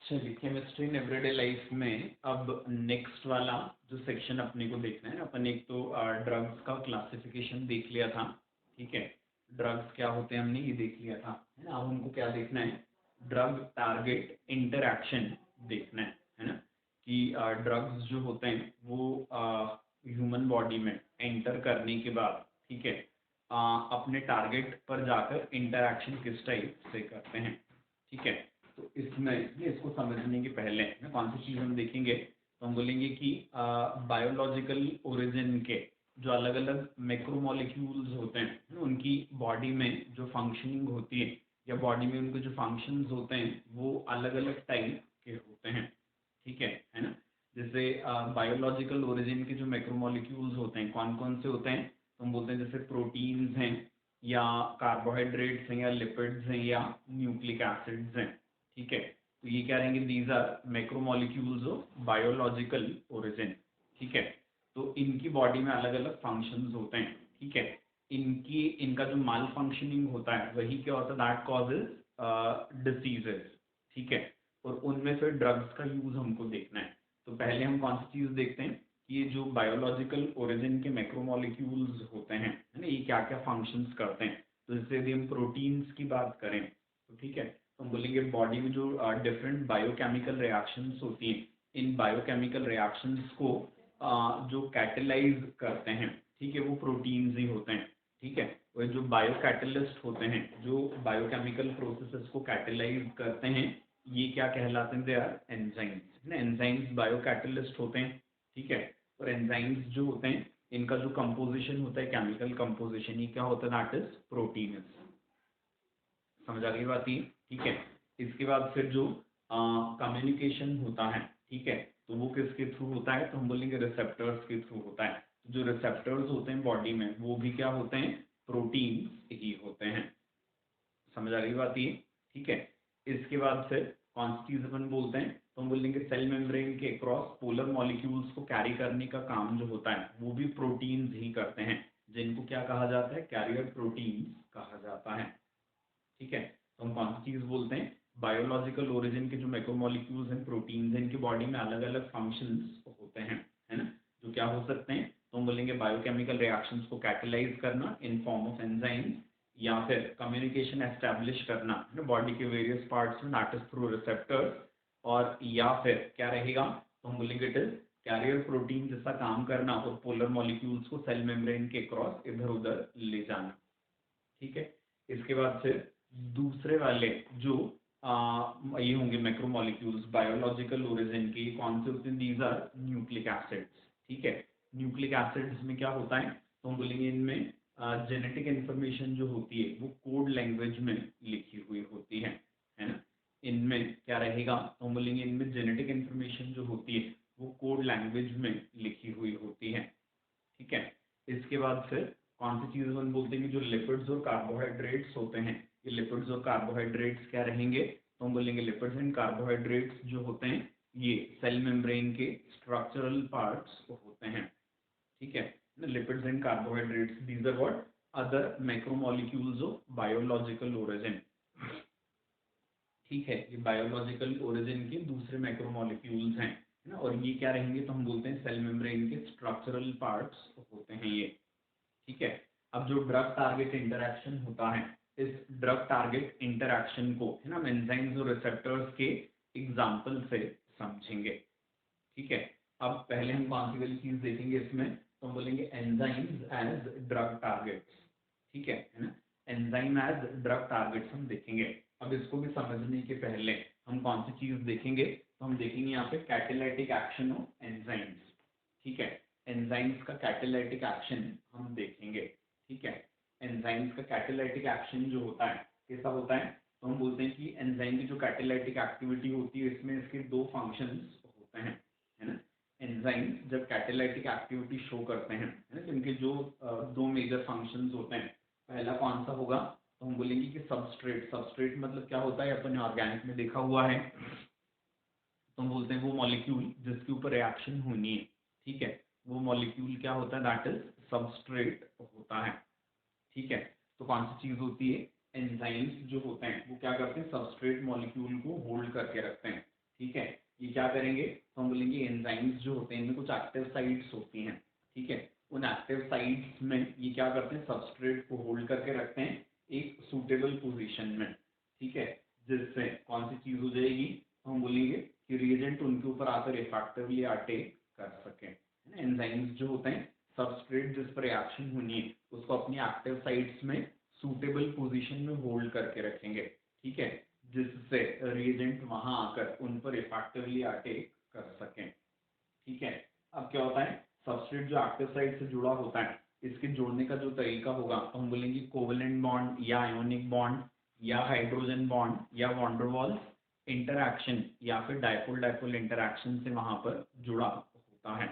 चलिए chemistry in everyday life में अब नेक्स्ट वाला जो सेक्शन अपने को देखना है, अपन एक तो ड्रग्स का क्लासिफिकेशन देख लिया था। ठीक है, ड्रग्स क्या होते हैं हमने ये देख लिया था, है ना। अब हमको क्या देखना है, ड्रग टारगेट इंटरैक्शन देखना है ना। कि ड्रग्स जो होते हैं वो ह्यूमन बॉडी में एंटर करने के बाद, ठीक है, अपने टारगेट पर जाकर इंटरैक्शन किस टाइप से करते हैं। ठीक है, तो इसमें इसको समझने के पहले ना कौन सी चीज़ हम देखेंगे, तो हम बोलेंगे कि बायोलॉजिकल ओरिजिन के जो अलग अलग मैक्रोमोलिक्यूल्स होते हैं उनकी बॉडी में जो फंक्शनिंग होती है या बॉडी में उनके जो फंक्शंस होते हैं वो अलग अलग टाइप के होते हैं। ठीक है ना। जैसे बायोलॉजिकल ओरिजिन के जो मैक्रोमोलिक्यूल्स होते हैं कौन कौन से होते हैं, तो हम बोलते हैं जैसे प्रोटीन्स हैं या कार्बोहाइड्रेट्स हैं या लिपिड्स हैं या न्यूक्लिक एसिड्स हैं। ठीक है, तो ये क्या रहेंगे, these are macromolecules of biological origin. ठीक है, तो इनकी बॉडी में अलग अलग फंक्शंस होते हैं। ठीक है, इनका जो माल फंक्शनिंग होता है वही क्या होता है, दैट कॉजेज डिसीजेस। ठीक है, और उनमें फिर ड्रग्स का यूज हमको देखना है। तो पहले हम कौन सी चीज देखते हैं कि ये जो बायोलॉजिकल ओरिजिन के मैक्रोमोलिक्यूल्स होते हैं, है ना, ये क्या क्या फंक्शंस करते हैं। तो जैसे यदि हम प्रोटीन्स की बात करें तो ठीक है, तो हम बोलेंगे बॉडी में जो डिफरेंट बायोकेमिकल रिएक्शंस होती हैं, इन बायोकेमिकल रिएक्शंस को जो कैटेलाइज करते हैं, ठीक है, वो प्रोटीन्स ही होते हैं। ठीक है, वो जो बायो कैटलिस्ट होते हैं जो बायोकेमिकल प्रोसेसेस को कैटेलाइज करते हैं, ये क्या कहलाते हैं, they are enzymes. Enzymes bio catalyst होते हैं। ठीक है, और एंजाइम्स जो होते हैं इनका जो कंपोजिशन होता है, केमिकल कंपोजिशन, ये क्या होता है, दैट इज प्रोटीन। समझ आ गई बात ये। ठीक है, इसके बाद फिर जो कम्युनिकेशन होता है, ठीक है, तो वो किसके थ्रू होता है, तो हम बोलेंगे रिसेप्टर्स के थ्रू होता है। जो रिसेप्टर्स होते हैं बॉडी में वो भी क्या होते हैं, प्रोटीन ही होते हैं। समझ आ गई बात ये। ठीक है, इसके बाद फिर कौन सी चीज अपन बोलते हैं, तो हम बोलेंगे सेल मेम्ब्रेन के क्रॉस पोलर मॉलिक्यूल्स को कैरी करने का काम जो होता है वो भी प्रोटीन्स ही करते हैं, जिनको क्या कहा जाता है, कैरियर प्रोटीन्स कहा जाता है। ठीक है, तो हम कौन सी चीज बोलते हैं, बायोलॉजिकल ओरिजिन के जो मैक्रोमोलिक्यूल्स हैं, प्रोटीन्स हैं, इनकी बॉडी में अलग अलग फंक्शंस होते हैं, है ना, जो क्या हो सकते हैं, तो हम बोलेंगे बायोकेमिकल रिएक्शंस को कैटेलाइज करना इन फॉर्म ऑफ एंजाइम्स, या फिर कम्युनिकेशन एस्टेब्लिश करना है ना बॉडी के वेरियस पार्ट्स में, दैट इज थ्रू रिसेप्टर्स। और या फिर क्या रहेगा, तो हम बोलेंगे इट इज कैरियर प्रोटीन जैसा काम करना और पोलर मॉलिक्यूल्स को सेल मेम्ब्रेन के क्रॉस इधर उधर ले जाना। ठीक है, इसके बाद फिर दूसरे वाले जो ये होंगे मैक्रोमोलिक्यूल्स बायोलॉजिकल ओरिजिन के, कौन से होते हैं, दीज आर न्यूक्लिक एसिड्स। ठीक है, न्यूक्लिक एसिड्स में क्या होता है, तो हम बोलेंगे इनमें जेनेटिक इंफॉर्मेशन जो होती है वो कोड लैंग्वेज में लिखी हुई होती है ना। इनमें क्या रहेगा, तो हम बोलेंगे इनमें जेनेटिक इंफॉर्मेशन जो होती है वो कोड लैंग्वेज में लिखी हुई होती है। ठीक है, इसके बाद फिर कौन सी चीज अपन बोलते हैं कि जो लिपिड्स और कार्बोहाइड्रेट्स होते हैं, ये लिपिड्स और कार्बोहाइड्रेट्स क्या रहेंगे, तो हम बोलेंगे लिपिड्स एंड कार्बोहाइड्रेट्स जो होते हैं ये सेल मेम्ब्रेन के स्ट्रक्चरल पार्ट्स होते हैं। ठीक है, lipids and carbohydrates these are what, other macromolecules of biological origin. ठीक है, ये बायोलॉजिकल ओरिजिन के दूसरे मैक्रोमोलिक्यूल्स हैं, है ना, और ये क्या रहेंगे, तो हम बोलते हैं सेल मेम्ब्रेन के स्ट्रक्चरल पार्ट्स होते हैं ये। ठीक है, अब जो ड्रग टारगेट इंटरैक्शन होता है, इस ड्रग टारगेट इंटरैक्शन को है ना हम एंजाइम्स और रिसेप्टर्स के एग्जाम्पल से समझेंगे। ठीक है, अब पहले हम कौन सी वाली चीज देखेंगे इसमें, तो हम बोलेंगे एंजाइम्स एज ड्रग टारगेट्स। ठीक है ना, एंजाइम एज ड्रग टारगेट्स हम देखेंगे। अब इसको भी समझने के पहले हम कौन सी चीज देखेंगे, तो हम देखेंगे यहाँ पे कैटेलाइटिक एक्शन ऑफ एंजाइम्स। ठीक है, एंजाइम्स का कैटेलाइटिक एक्शन हम देखेंगे। ठीक है, एंजाइम्स का कैटेलाइटिक एक्शन जो होता है कैसा होता है, तो हम बोलते हैं कि एंजाइम की जो कैटेलाइटिक एक्टिविटी होती है इसमें इसके दो फंक्शंस होते हैं, है ना। एंजाइम जब कैटेलाइटिक एक्टिविटी शो करते हैं, है ना, तो इनके जो दो मेजर फंक्शंस होते हैं, पहला कौन सा होगा, तो हम बोलेंगे कि सबस्ट्रेट। सबस्ट्रेट मतलब क्या होता है, अपन ऑर्गेनिक में देखा हुआ है, तो हम बोलते हैं वो मॉलिक्यूल जिसके ऊपर रिएक्शन होनी है। ठीक है, वो मॉलिक्यूल क्या होता है, दैट इज सबस्ट्रेट होता है। ठीक है, तो कौन सी चीज होती है, एंजाइम्स जो होते हैं वो क्या करते हैं, सबस्ट्रेट मॉलिक्यूल को होल्ड करके रखते हैं। क्या करेंगे, तो हम बोलेंगे एंजाइम्स जो होते हैं इनमें कुछ एक्टिव साइट्स होती हैं, ठीक है। उन एक्टिव साइट्स में ये क्या करते हैं, सबस्ट्रेट को होल्ड करके रखते हैं एक सूटेबल पोजीशन में, ठीक है, जिससे कौन सी चीज हो जाएगी, तो हम बोलेंगे कि रिएजेंट उनके ऊपर आकर इफेक्टिवली अटैक कर सके। एंजाइम्स जो होते हैं सबस्ट्रेट जिस पर रिएक्शन होनी है उसको अपनी एक्टिव साइट्स में सूटेबल पोजीशन में होल्ड करके रखेंगे, ठीक है, जिससे रिएजेंट वहां आकर उन पर इफेक्टिवली अटैक कर सकें, ठीक है। अब क्या होता है, सबस्ट्रेट जो एक्टिव साइट से जुड़ा होता है इसके जोड़ने का जो तरीका होगा तो हम बोलेंगे कोवेलेंट बॉन्ड या आयोनिक बॉन्ड या हाइड्रोजन बॉन्ड या वॉन्डरवॉल्स इंटरैक्शन या फिर डायपोल डायपोल इंटरैक्शन से वहां पर जुड़ा होता है,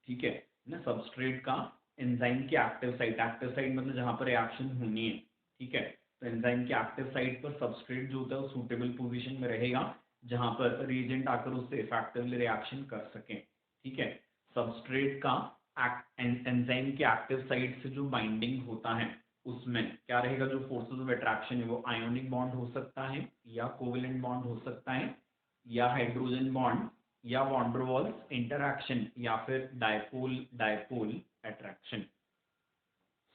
ठीक है ना। सबस्ट्रेट का एंजाइम की एक्टिव साइट मतलब जहां पर रिएक्शन होनी है, ठीक है, तो एंजाइम की एक्टिव साइट पर सबस्ट्रेट जो होता है वो सूटेबल पोजीशन में रहेगा जहां पर रिएजेंट आकर उससे इफेक्टिवली रिएक्शन कर सके, ठीक है। सबस्ट्रेट का एंजाइम की एक्टिव साइट से जो बाइंडिंग होता है उसमें क्या रहेगा, जो फोर्सेस ऑफ अट्रैक्शन है वो आयोनिक बॉन्ड हो सकता है या कोवेलेंट बॉन्ड हो सकता है या हाइड्रोजन बॉन्ड या वॉन्डरवॉल्स इंटरैक्शन या फिर डायपोल डायपोल अट्रैक्शन।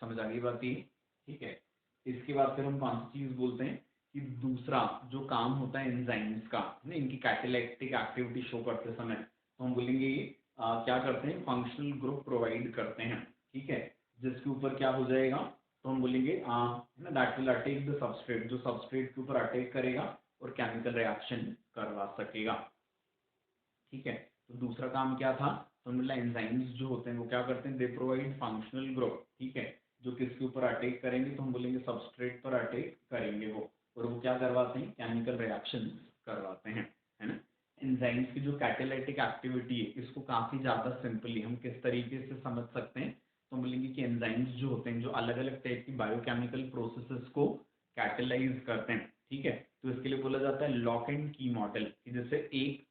समझ आ गई बात ये, ठीक है। इसके बाद फिर हम कौन सी चीज बोलते हैं कि दूसरा जो काम होता है एंजाइम्स का ना, इनकी कैटालिटिक एक्टिविटी शो करते समय तो हम बोलेंगे ये क्या करते हैं, फंक्शनल ग्रुप प्रोवाइड करते हैं, ठीक है, जिसके ऊपर क्या हो जाएगा, तो हम बोलेंगे ना that will attack the substrate, जो सबस्ट्रेट के ऊपर अटैक करेगा और केमिकल रिएक्शन करवा सकेगा, ठीक है। तो दूसरा काम क्या था, तो मतलब एंजाइम्स जो होते हैं वो क्या करते हैं, दे प्रोवाइड फंक्शनल ग्रुप, ठीक है, जो किसके ऊपर अटैक करेंगे, तो हम बोलेंगे सबस्ट्रेट पर अटैक करेंगे वो, और वो क्या करवाते हैं, केमिकल रिएक्शन करवाते हैं, है ना। एंजाइम्स की जो कैटालिटिक एक्टिविटी है इसको काफी ज्यादा सिंपली हम किस तरीके से समझ सकते हैं, तो हम बोलेंगे कि एंजाइम्स जो होते हैं जो अलग अलग टाइप की बायोकेमिकल प्रोसेसेस को कैटेलाइज करते हैं, ठीक है, तो इसके लिए बोला जाता है लॉक एंड की मॉडल, जैसे एक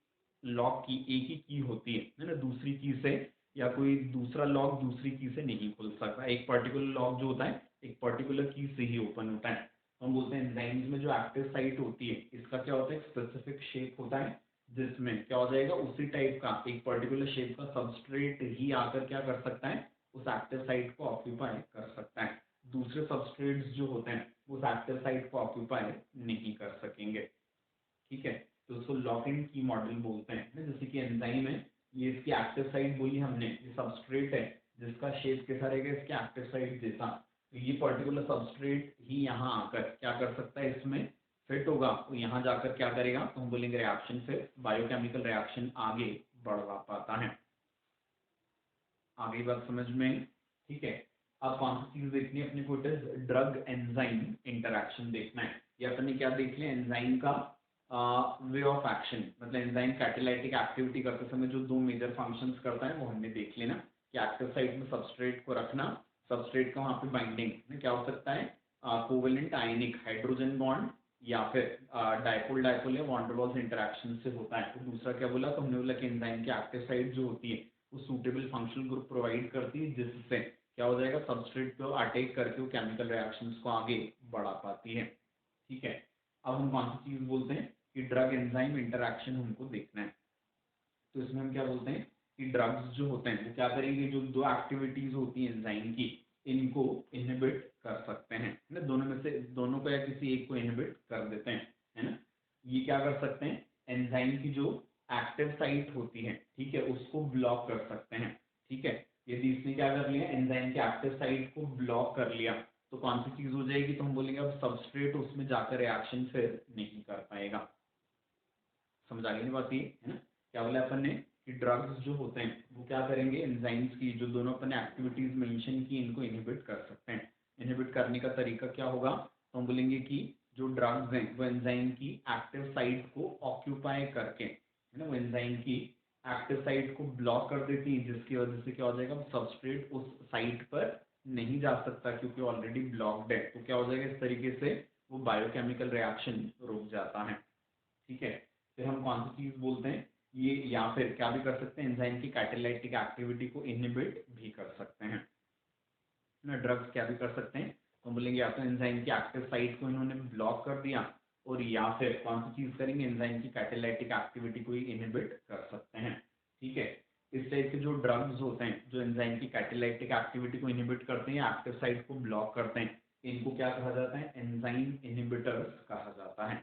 लॉक की एक ही की होती है ना, दूसरी की से या कोई दूसरा लॉक दूसरी की से नहीं खुल सकता, एक पर्टिकुलर लॉक जो होता है एक पर्टिकुलर की से ही ओपन होता है। तो हम बोलते हैं एंजाइम्स में जो एक्टिव साइट होती है इसका क्या होता है, स्पेसिफिक शेप होता है जिसमें क्या हो जाएगा, उसी टाइप का एक पर्टिकुलर शेप का सबस्ट्रेट ही आकर क्या कर सकता है, उस एक्टिव साइट को ऑक्यूपाई कर सकता है, दूसरे सबस्ट्रेट्स जो होते हैं उस एक्टिव साइट को ऑक्यूपाई नहीं कर सकेंगे, ठीक है। तो उसको लॉक एंड की मॉडल बोलते हैं ना, जैसे कि एंजाइम है, ये इसकी एक्टिव साइट बोली हमने, ये सबस्ट्रेट है जिसका शेप कैसा रहेगा, इसके एक्टिव साइट जैसा, तो ये पर्टिकुलर सबस्ट्रेट ही यहाँ आकर क्या कर सकता है, इसमें फिट होगा, तो यहाँ जाकर क्या करेगा, तो हम बोलेंगे रिएक्शन, फिर बायोकेमिकल रिएक्शन आगे बढ़वा पाता है। आगे बात समझ में, ठीक है। अब कौन सी चीज देखनी है अपने को, ड्रग एंजाइम इंटरैक्शन देखना है, ये अपने क्या देख लिया, एंजाइम का वे ऑफ एक्शन, मतलब एंजाइम कैटालाइटिक एक्टिविटी करते समय जो दो मेजर फंक्शंस करता है वो हमने देख लेना, कि एक्टिव साइट में सबस्ट्रेट को रखना, सबस्ट्रेट का वहां पे बाइंडिंग क्या हो सकता है, कोवेलेंट आयनिक हाइड्रोजन बॉन्ड या फिर डायपोल डायपोल या वॉन डेर वाल्स इंटरैक्शन से होता है। तो दूसरा क्या बोला, तो हमने बोला कि एंजाइम की एक्टिव साइट जो होती है वो सूटेबल फंक्शनल ग्रुप प्रोवाइड करती है जिससे क्या हो जाएगा, सबस्ट्रेट को अटैक करके वो केमिकल रिएक्शंस को आगे बढ़ा पाती है, ठीक है। अब हम कौन सी चीज बोलते हैं कि ड्रग एंजाइम इंटरैक्शन हमको देखना है, तो इसमें हम क्या बोलते हैं कि ड्रग्स जो होते हैं वो क्या करेंगे, जो दो एक्टिविटीज होती है एंजाइम की इनको इनहिबिट कर सकते हैं ना, दोनों में से दोनों को या किसी एक को इनहिबिट कर देते हैं, है ना। ये क्या कर सकते हैं, एंजाइम की जो एक्टिव साइट होती है, ठीक है, उसको ब्लॉक कर सकते हैं, ठीक है। यदि इसने क्या कर लिया, एंजाइम की एक्टिव साइट को ब्लॉक कर लिया तो कौन सी चीज हो जाएगी, तो हम बोलेंगे अब सबस्ट्रेट उसमें जाकर रिएक्शन फिर नहीं कर पाएगा। समझ आ गई बात ये, है ना। क्या बोला अपन ने कि ड्रग्स जो होते हैं वो क्या करेंगे, एंजाइम्स की जो दोनों अपन ने एक्टिविटीज मेंशन की इनको इनहिबिट कर सकते हैं। इनहिबिट करने का तरीका क्या होगा, तो हम बोलेंगे कि जो ड्रग्स हैं वो एंजाइम की एक्टिव साइट को ऑक्यूपाई करके, है ना, वो एंजाइम की एक्टिव साइट को ब्लॉक कर देती है जिसकी वजह से क्या हो जाएगा, सबस्ट्रेट उस साइट पर नहीं जा सकता क्योंकि ऑलरेडी ब्लॉक्ड है, तो क्या हो जाएगा, इस तरीके से वो बायोकेमिकल रिएक्शन रुक जाता है, ठीक है। फिर हम कौन सी चीज बोलते हैं ये, या फिर क्या भी कर सकते हैं, एंजाइम की कैटालाइटिक एक्टिविटी को इनहिबिट भी कर सकते हैं ना। ड्रग्स क्या भी कर सकते हैं, तो हम बोलेंगे या तो एंजाइम की एक्टिव साइट को इन्होंने ब्लॉक कर दिया और या फिर कौन सी चीज करेंगे, एंजाइम की कैटालाइटिक एक्टिविटी को इनहिबिट कर सकते हैं। ठीक है, इस टाइप के जो ड्रग्स होते हैं जो एंजाइम की कैटालाइटिक एक्टिविटी को इनहिबिट करते हैं, एक्टिव साइट को ब्लॉक करते हैं, इनको क्या कहा जाता है, एंजाइम इनहिबिटर्स कहा जाता है।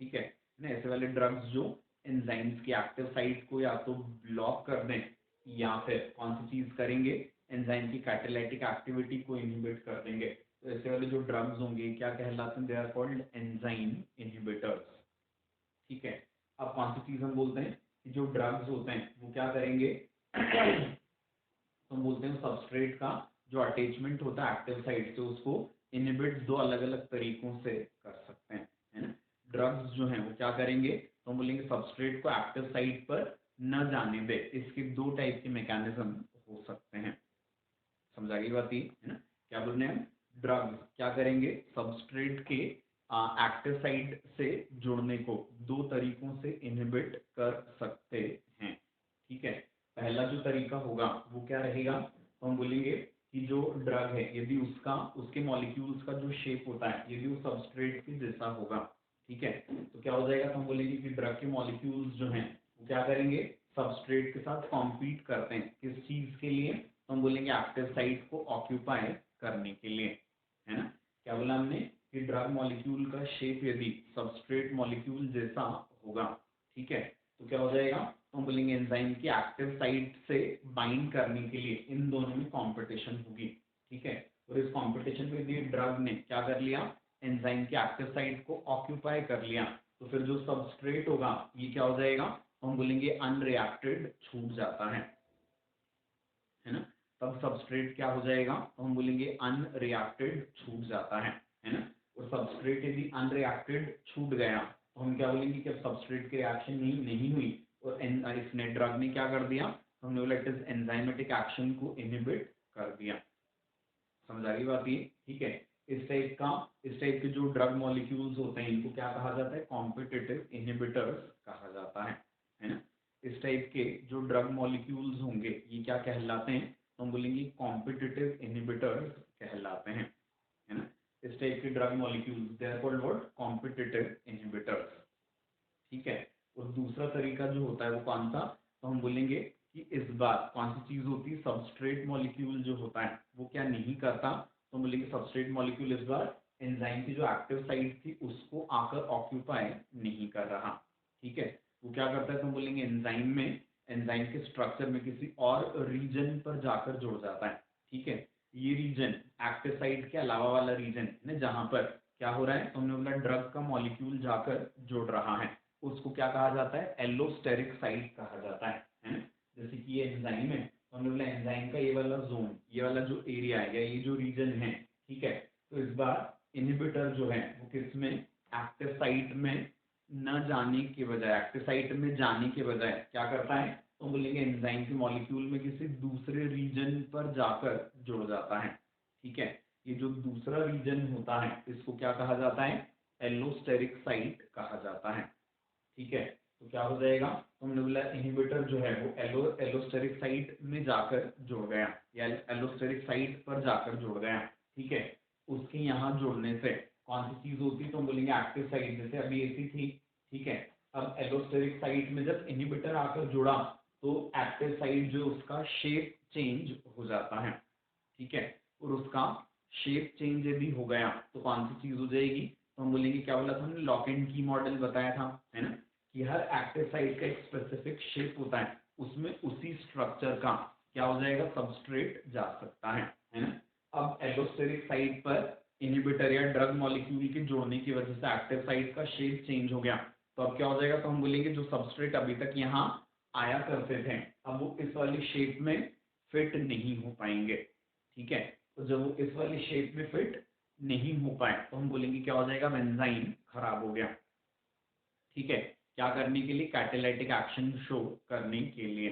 ठीक है ना, ऐसे वाले ड्रग्स जो एंजाइम्स की एक्टिव साइट को या तो ब्लॉक कर दें या फिर कौन सी चीज करेंगे, एंजाइम की कैटालाइटिक एक्टिविटी को इनहिबिट कर देंगे। तो ऐसे वाले जो ड्रग्स होंगे क्या कहलाते हैं, they are called enzyme inhibitors. ठीक है, अब कौन सी चीज हम बोलते हैं कि जो ड्रग्स होते हैं वो क्या करेंगे तो हम बोलते हैं सबस्ट्रेट का जो अटैचमेंट होता है एक्टिव साइट से उसको इनहिबिट दो अलग अलग तरीकों से कर सकते हैं, है ना। ड्रग्स जो हैं वो क्या करेंगे, तो हम बोलेंगे सबस्ट्रेट को एक्टिव साइट पर न जाने दे, इसके दो टाइप के मैकेनिज्म हो सकते हैं। समझ आ गई बात, है ना। क्या बोल रहे हैं हम, ड्रग्स क्या करेंगे, सबस्ट्रेट के एक्टिव साइट से जुड़ने को दो तरीकों से इनहिबिट कर सकते हैं। ठीक है, पहला जो तरीका होगा वो क्या रहेगा, तो हम बोलेंगे कि जो ड्रग है यदि उसका उसके मॉलिक्यूल्स का जो शेप होता है यदि वो सबस्ट्रेट के जैसा होगा, ठीक है, तो क्या हो जाएगा, तो हम बोलेंगे कि ड्रग के मॉलिक्यूल्स जो हैं वो क्या करेंगे, सबस्ट्रेट के साथ कॉम्पीट करते हैं, किस चीज के लिए, तो हम बोलेंगे एक्टिव साइट को ऑक्यूपाई करने के लिए, है ना। क्या बोला हमने कि ड्रग मॉलिक्यूल का शेप यदि सबस्ट्रेट मॉलिक्यूल जैसा होगा, ठीक है, तो क्या हो जाएगा, तो हम बोलेंगे एंजाइम की एक्टिव साइट से बाइंड करने के लिए इन दोनों में कंपटीशन होगी। ठीक है, और इस कंपटीशन में यदि ड्रग ने क्या कर लिया, एंजाइम की एक्टिव साइट को ऑक्यूपाई कर लिया, तो फिर जो सबस्ट्रेट होगा ये क्या हो जाएगा, तो हम बोलेंगे अनरिएक्टेड छूट जाता है ना। तब सबस्ट्रेट क्या हो जाएगा, तो हम बोलेंगे अनरिएक्टेड छूट जाता है ना। और सबस्ट्रेट यदि अनरिएक्टेड छूट गया तो हम क्या बोलेंगे कि अब सबस्ट्रेट की रिएक्शन नहीं हुई और इसने ड्रग ने क्या कर दिया, तो हमने बोला इट इज एंजाइमेटिक एक्शन को इनहिबिट कर दिया। समझ आ गई बात ये, ठीक है। इस टाइप के जो ड्रग मॉलिक्यूल्स होते हैं इनको क्या कहा जाता है, कॉम्पिटिटिव इनहिबिटर्स कहा जाता है ना। इस टाइप के जो ड्रग मॉलिक्यूल्स होंगे ये क्या कहलाते हैं, तो हम बोलेंगे कॉम्पिटिटिव इनहिबिटर्स कहलाते हैं, है ना। इस टाइप के drug molecules they are called what, competitive inhibitors. ठीक है, और दूसरा तरीका जो होता है वो कौन सा, तो हम बोलेंगे कि इस बार कौन सी चीज होती है, सबस्ट्रेट मॉलिक्यूल जो होता है वो क्या नहीं करता, तो हम बोलेंगे सबस्ट्रेट मॉलिक्यूल इस बार एंजाइम की जो एक्टिव साइट थी उसको आकर ऑक्यूपाई नहीं कर रहा। ठीक है, वो क्या करता है, तो हम बोलेंगे एंजाइम में, एंजाइम के स्ट्रक्चर में किसी और रीजन पर जाकर जुड़ जाता है। ठीक है, ये रीजन एक्टिव साइट के अलावा वाला रीजन है जहां पर क्या हो रहा है, तो हमने बोला ड्रग का मॉलिक्यूल जाकर जुड़ रहा है, उसको क्या कहा जाता है, एलोस्टेरिक साइट कहा जाता है ना। जैसे कि ये एंजाइम है, तो हमने बोला एंजाइम का ये वाला जोन, ये वाला जो एरिया है या ये जो रीजन है, ठीक है, तो इस बार इनहिबिटर जो है वो किस में, एक्टिव साइट में न जाने के बजाय, एक्टिव साइट में जाने के बजाय क्या करता है, तो बोलेंगे एंजाइम के मॉलिक्यूल में किसी दूसरे रीजन पर जाकर जुड़ जाता है। ठीक है, ये जो दूसरा रीजन होता है इसको क्या कहा जाता है, एलोस्टेरिक साइट कहा जाता है। ठीक है, तो क्या हो जाएगा, तो हमने बोला इनहिबिटर जो है वो एलोस्टेरिक साइट में जाकर जुड़ गया या एलोस्टेरिक साइट पर जाकर जुड़ गया। ठीक है, उसके यहाँ जुड़ने से कौन सी चीज होती है, तो हम बोलेंगे एक्टिव साइट, जैसे अभी ऐसी थी। ठीक है, अब एलोस्टेरिक साइट में जब इनहिबिटर आकर जुड़ा तो एक्टिव साइट जो उसका शेप चेंज हो जाता है। ठीक है, और उसका शेप चेंज यदि हो गया तो कौन सी चीज हो जाएगी, तो हम बोलेंगे, क्या बोला था हमने, लॉक एंड की मॉडल बताया था, है ना, कि हर एक्टिव साइट का एक स्पेसिफिक शेप होता है, उसमें उसी स्ट्रक्चर का क्या हो जाएगा, सबस्ट्रेट जा सकता है ना। अब एलोस्टेरिक साइट पर इनहिबिटर या ड्रग मॉलिक्यूल के जोड़ने की वजह से एक्टिव साइट का शेप चेंज हो गया, तो अब क्या हो जाएगा, तो हम बोलेंगे जो सबस्ट्रेट अभी तक यहाँ आया करते थे अब वो इस वाली शेप में फिट नहीं हो पाएंगे। ठीक है, तो जब वो इस वाली शेप में फिट नहीं हो पाए तो हम बोलेंगे क्या हो जाएगा, एंजाइम खराब हो गया। ठीक है, क्या करने के लिए, कैटालाइटिक एक्शन शो करने के लिए।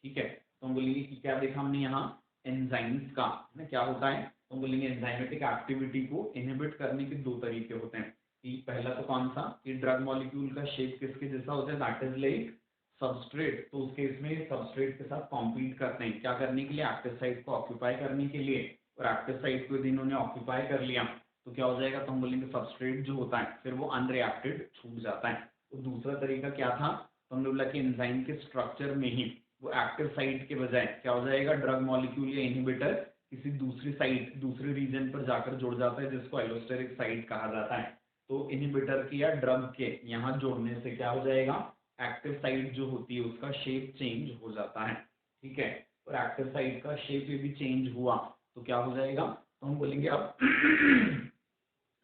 ठीक है, तो हम बोलेंगे कि क्या देखा हमने यहाँ एंजाइम्स का ना क्या होता है, तो हम बोलेंगे एंजाइमेटिक एक्टिविटी को इनहिबिट करने के दो तरीके होते हैं। कि पहला तो कौन सा, कि ड्रग मॉलिक्यूल का शेप किसके जैसा होता है, दैट इज लाइक सबस्ट्रेट, तो उस केस में सबस्ट्रेट के साथ कॉम्पीट करते हैं क्या करने के लिए, एक्टिव साइट को ऑक्यूपाई करने के लिए, और एक्टिव साइट को यदि इन्होंने ऑक्यूपाई कर लिया तो क्या हो जाएगा, तो हम बोलेंगे सबस्ट्रेट जो होता है फिर वो अनरिएक्टेड छूट जाता है। तो दूसरा तरीका क्या था, तो हमने बोला कि एंजाइम के स्ट्रक्चर में ही वो एक्टिव साइट के बजाय क्या हो जाएगा, ड्रग मॉलिक्यूल या इनहिबिटर किसी दूसरी साइट दूसरे रीजन पर जाकर जुड़ जाता है जिसको एलोस्टेरिक साइट कहा जाता है। तो इनहिबिटर की या ड्रग के यहाँ जोड़ने से क्या हो जाएगा, एक्टिव साइट जो होती है उसका शेप चेंज हो जाता है। ठीक है, और एक्टिव साइट का शेप भी चेंज हुआ तो क्या हो जाएगा, तो हम बोलेंगे अब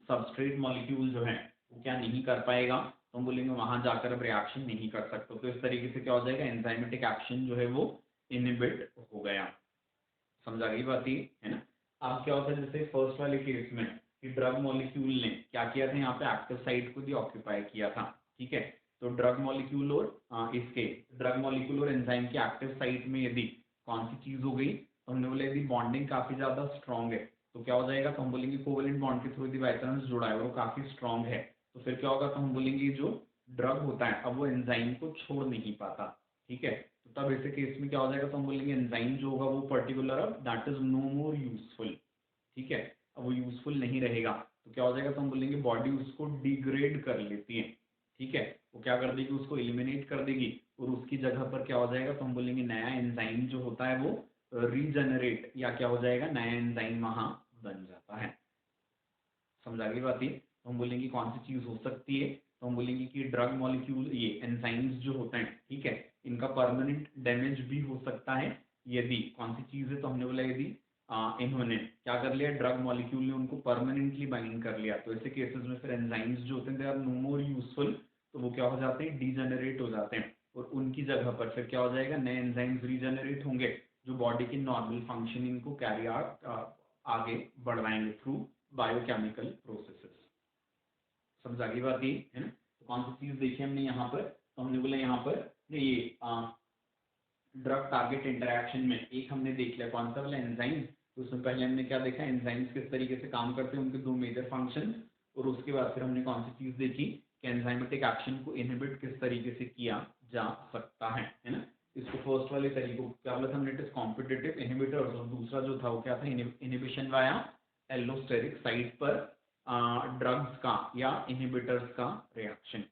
सबस्ट्रेट मॉलिक्यूल जो है वो क्या नहीं कर पाएगा, तो हम बोलेंगे वहां जाकर अब रिएक्शन नहीं कर सकते। तो इस तरीके से क्या हो जाएगा, एंजाइमेटिक एक्शन जो है वो इनहिबिट हो गया। समझा गई बात ये, है ना। अब क्या होता है, जैसे फर्स्ट वाले केस में कि ड्रग मॉलिक्यूल ने क्या किया था, यहाँ पे एक्टिव साइट को भी ऑक्यूपाई किया था। ठीक है, तो ड्रग मॉलिक्यूल और इसके ड्रग मॉलिक्यूल और एंजाइम की एक्टिव साइट में यदि कौन सी चीज हो गई, तो हमने बोला यदि बॉन्डिंग काफी ज्यादा स्ट्रॉन्ग है तो क्या हो जाएगा, तो हम बोलेंगे कोवेलेंट बॉन्ड के थ्रू यदि बाई चांस जुड़ा है और वो काफी स्ट्रॉन्ग है तो फिर क्या होगा, तो हम बोलेंगे जो ड्रग होता है अब वो एंजाइम को छोड़ नहीं पाता। ठीक है, तो तब ऐसे केस में क्या हो जाएगा, तो हम बोलेंगे एंजाइम जो होगा वो पर्टिकुलर अब that is no more useful. ठीक है, अब वो यूजफुल नहीं रहेगा तो क्या हो जाएगा, तो हम बोलेंगे बॉडी उसको डिग्रेड कर लेती है। ठीक है, वो क्या कर देगी, उसको एलिमिनेट कर देगी और उसकी जगह पर क्या हो जाएगा, तो हम बोलेंगे नया एंजाइम जो होता है वो रीजनरेट या क्या हो जाएगा, नया एंजाइम वहां बन जाता है। समझ आ गई बात ये, तो हम बोलेंगे कौन सी चीज हो सकती है, तो हम बोलेंगे कि ड्रग मॉलिक्यूल ये एंजाइम्स जो होते हैं, ठीक है, इनका परमानेंट डैमेज भी हो सकता है यदि कौन सी चीज है, तो हमने बोला यदि इन्होंने क्या कर लिया, ड्रग मॉलिक्यूल ने उनको परमानेंटली बाइंड कर लिया, तो ऐसे केसेस में फिर एंजाइम्स जो होते हैं they are no more useful, तो वो क्या हो जाते हैं, डीजेनरेट हो जाते हैं और उनकी जगह पर फिर क्या हो जाएगा, नए एंजाइम्स रीजेनरेट होंगे जो बॉडी की नॉर्मल फंक्शनिंग को कैरी आउट आगे बढ़वाएंगे थ्रू बायोकेमिकल प्रोसेसेस। समझ आ गई बात ये, है ना। तो कौन सी चीज देखी हमने यहाँ पर, तो हमने बोला यहाँ पर ये ड्रग टारगेट इंटरेक्शन में एक हमने देख लिया कौन सा वाला एंजाइम, तो उसमें पहले हमने क्या देखा, एंजाइम्स किस तरीके से काम करते हैं, उनके दो मेजर फंक्शन, और उसके बाद फिर हमने कौन सी चीज देखी कि एंजाइमेटिक एक्शन को इनहिबिट किस तरीके से किया जा सकता है ना। इसको फर्स्ट वाले तरीकों क्या बोला था हमने, इट इज कॉम्पिटिटिव इनहिबिटर, और दूसरा जो था वो क्या था, इनहिबिशन वाया एलोस्टेरिक साइट पर ड्रग्स का या इनहिबिटर्स का रिएक्शन।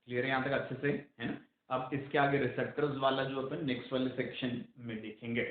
क्लियर है यहाँ तक अच्छे से, है ना। अब इसके आगे रिसेप्टर्स वाला जो अपन नेक्स्ट वाले सेक्शन में देखेंगे।